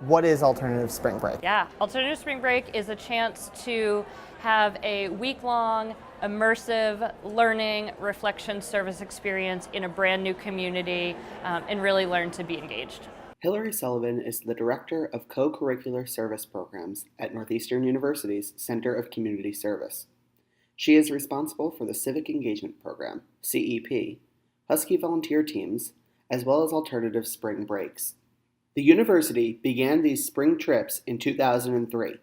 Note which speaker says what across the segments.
Speaker 1: What is alternative spring break?
Speaker 2: Yeah, Alternative Spring Break is a chance to have a week-long immersive learning reflection service experience in a brand new community and really learn to be engaged.
Speaker 3: Hillary Sullivan is the Director of Co-Curricular Service Programs at Northeastern University's Center of Community Service. She is responsible for the Civic Engagement Program, CEP, Husky volunteer teams, as well as alternative spring breaks. The university began these spring trips in 2003.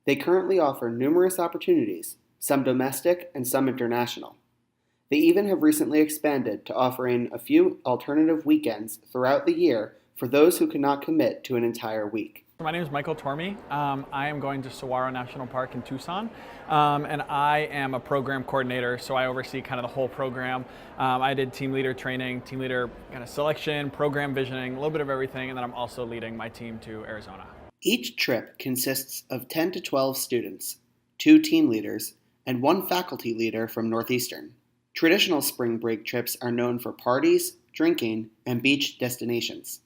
Speaker 3: They currently offer numerous opportunities, some domestic and some international. They even have recently expanded to offering a few alternative weekends throughout the year for those who cannot commit to an entire week.
Speaker 4: My name is Michael Tormey. I am going to Saguaro National Park in Tucson, and I am a program coordinator, so I oversee kind of the whole program. I did team leader training, team leader kind of selection, program visioning, a little bit of everything, and then I'm also leading my team to Arizona.
Speaker 3: Each trip consists of 10 to 12 students, 2 team leaders, and 1 faculty leader from Northeastern. Traditional spring break trips are known for parties, drinking, and beach destinations.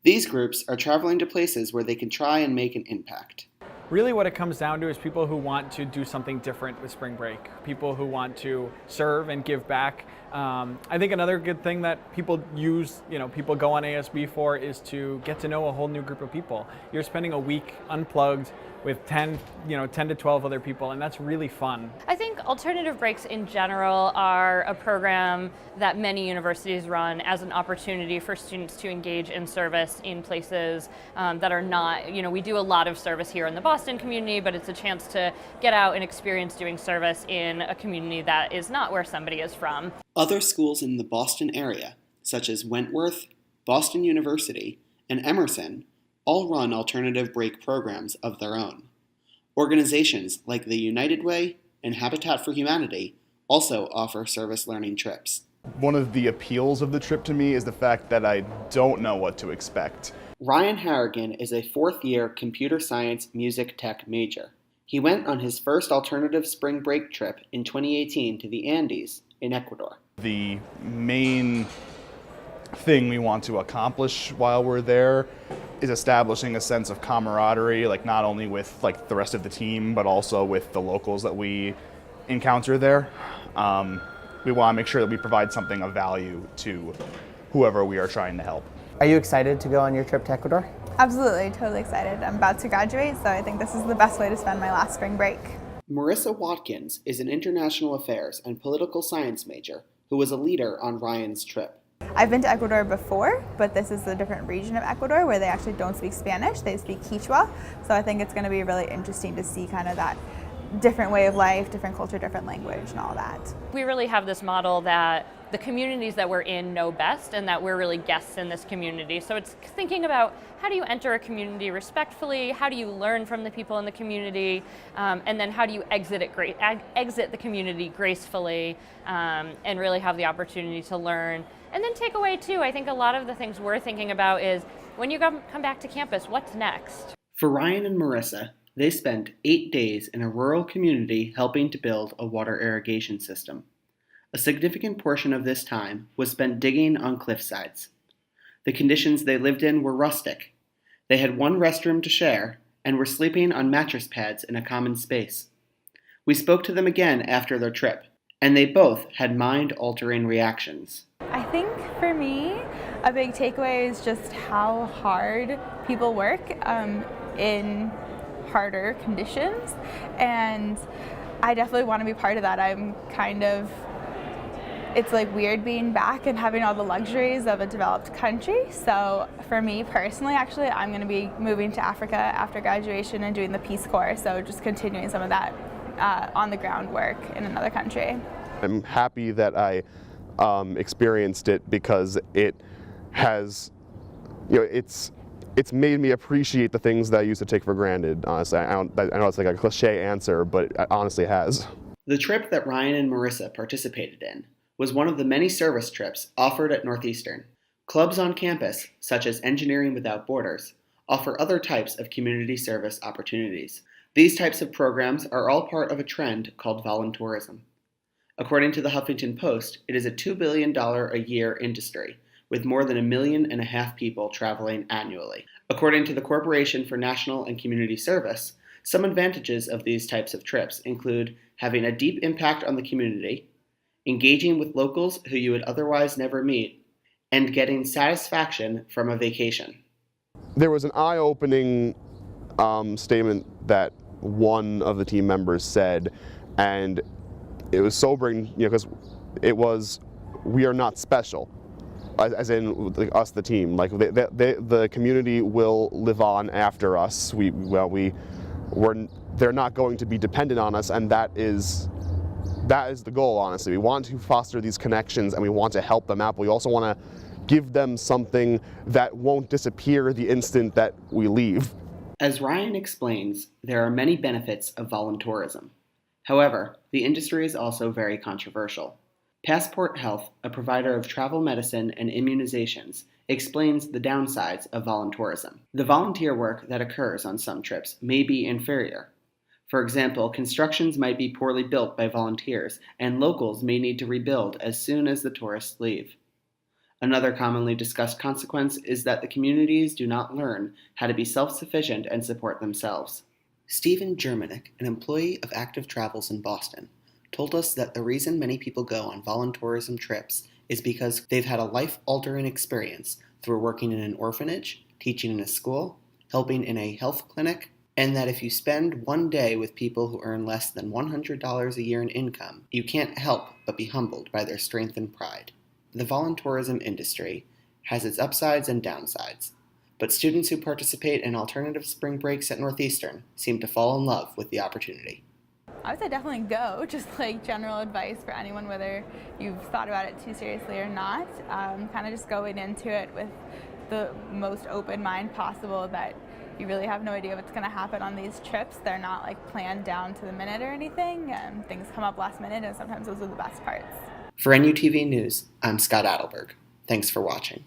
Speaker 3: These groups are traveling to places where they can try and make an impact.
Speaker 4: Really what it comes down to is people who want to do something different with spring break, people who want to serve and give back. I think another good thing that people people go on ASB for is to get to know a whole new group of people. You're spending a week unplugged with 10 to 12 other people, and that's really fun.
Speaker 2: I think alternative breaks in general are a program that many universities run as an opportunity for students to engage in service in places that are not, we do a lot of service here in the Boston community, but it's a chance to get out and experience doing service in a community that is not where somebody is from.
Speaker 3: Other schools in the Boston area, such as Wentworth, Boston University, and Emerson, all run alternative break programs of their own. Organizations like the United Way and Habitat for Humanity also offer service learning trips.
Speaker 5: One of the appeals of the trip to me is the fact that I don't know what to expect.
Speaker 3: Ryan Harrigan is a 4th-year computer science music tech major. He went on his first alternative spring break trip in 2018 to the Andes in Ecuador.
Speaker 5: The main thing we want to accomplish while we're there is establishing a sense of camaraderie, not only with the rest of the team, but also with the locals that we encounter there. We want to make sure that we provide something of value to whoever we are trying to help.
Speaker 1: Are you excited to go on your trip to Ecuador?
Speaker 6: Absolutely, totally excited. I'm about to graduate, so I think this is the best way to spend my last spring break.
Speaker 3: Marissa Watkins is an international affairs and political science major who was a leader on Ryan's trip.
Speaker 6: I've been to Ecuador before, but this is a different region of Ecuador where they actually don't speak Spanish, they speak Quechua. So I think it's going to be really interesting to see kind of that different way of life, different culture, different language, and all that.
Speaker 2: We really have this model that the communities that we're in know best and that we're really guests in this community. So it's thinking about how do you enter a community respectfully, how do you learn from the people in the community, and then how do you exit the community gracefully and really have the opportunity to learn. And then take away too, I think a lot of the things we're thinking about is when you come back to campus, what's next?
Speaker 3: For Ryan and Marissa, they spent 8 days in a rural community helping to build a water irrigation system. A significant portion of this time was spent digging on cliff sides. The conditions they lived in were rustic. They had 1 restroom to share and were sleeping on mattress pads in a common space. We spoke to them again after their trip, and they both had mind-altering reactions.
Speaker 6: I think for me, a big takeaway is just how hard people work in harder conditions, and I definitely want to be part of that. It's weird being back and having all the luxuries of a developed country. So for me personally, actually, I'm going to be moving to Africa after graduation and doing the Peace Corps. So just continuing some of that on the ground work in another country.
Speaker 5: I'm happy that I experienced it because it has, it's made me appreciate the things that I used to take for granted, honestly. I know it's a cliche answer, but it honestly has.
Speaker 3: The trip that Ryan and Marissa participated in was one of the many service trips offered at Northeastern. Clubs on campus, such as Engineering Without Borders, offer other types of community service opportunities. These types of programs are all part of a trend called Voluntourism. According to the Huffington Post, it is a $2 billion a year industry, with more than 1.5 million people traveling annually. According to the Corporation for National and Community Service, some advantages of these types of trips include having a deep impact on the community, engaging with locals who you would otherwise never meet, and getting satisfaction from a vacation.
Speaker 7: There was an eye-opening statement that one of the team members said, and it was sobering, because it was, we are not special, as in like, us, the team. Like the community will live on after us. They're not going to be dependent on us, and that is the goal. Honestly, we want to foster these connections, and we want to help them out. But we also want to give them something that won't disappear the instant that we leave.
Speaker 3: As Ryan explains, there are many benefits of voluntourism. However, the industry is also very controversial. Passport Health, a provider of travel medicine and immunizations, explains the downsides of voluntourism. The volunteer work that occurs on some trips may be inferior. For example, constructions might be poorly built by volunteers, and locals may need to rebuild as soon as the tourists leave. Another commonly discussed consequence is that the communities do not learn how to be self-sufficient and support themselves. Stephen Germanick, an employee of Active Travels in Boston, told us that the reason many people go on voluntourism trips is because they've had a life-altering experience through working in an orphanage, teaching in a school, helping in a health clinic, and that if you spend one day with people who earn less than $100 a year in income, you can't help but be humbled by their strength and pride. The voluntourism industry has its upsides and downsides, but students who participate in alternative spring breaks at Northeastern seem to fall in love with the opportunity.
Speaker 6: I would say definitely go, just like general advice for anyone, whether you've thought about it too seriously or not. Kind of just going into it with the most open mind possible, that you really have no idea what's going to happen on these trips. They're not like planned down to the minute or anything. Things come up last minute, and sometimes those are the best parts.
Speaker 3: For NUTV News, I'm Scott Adelberg. Thanks for watching.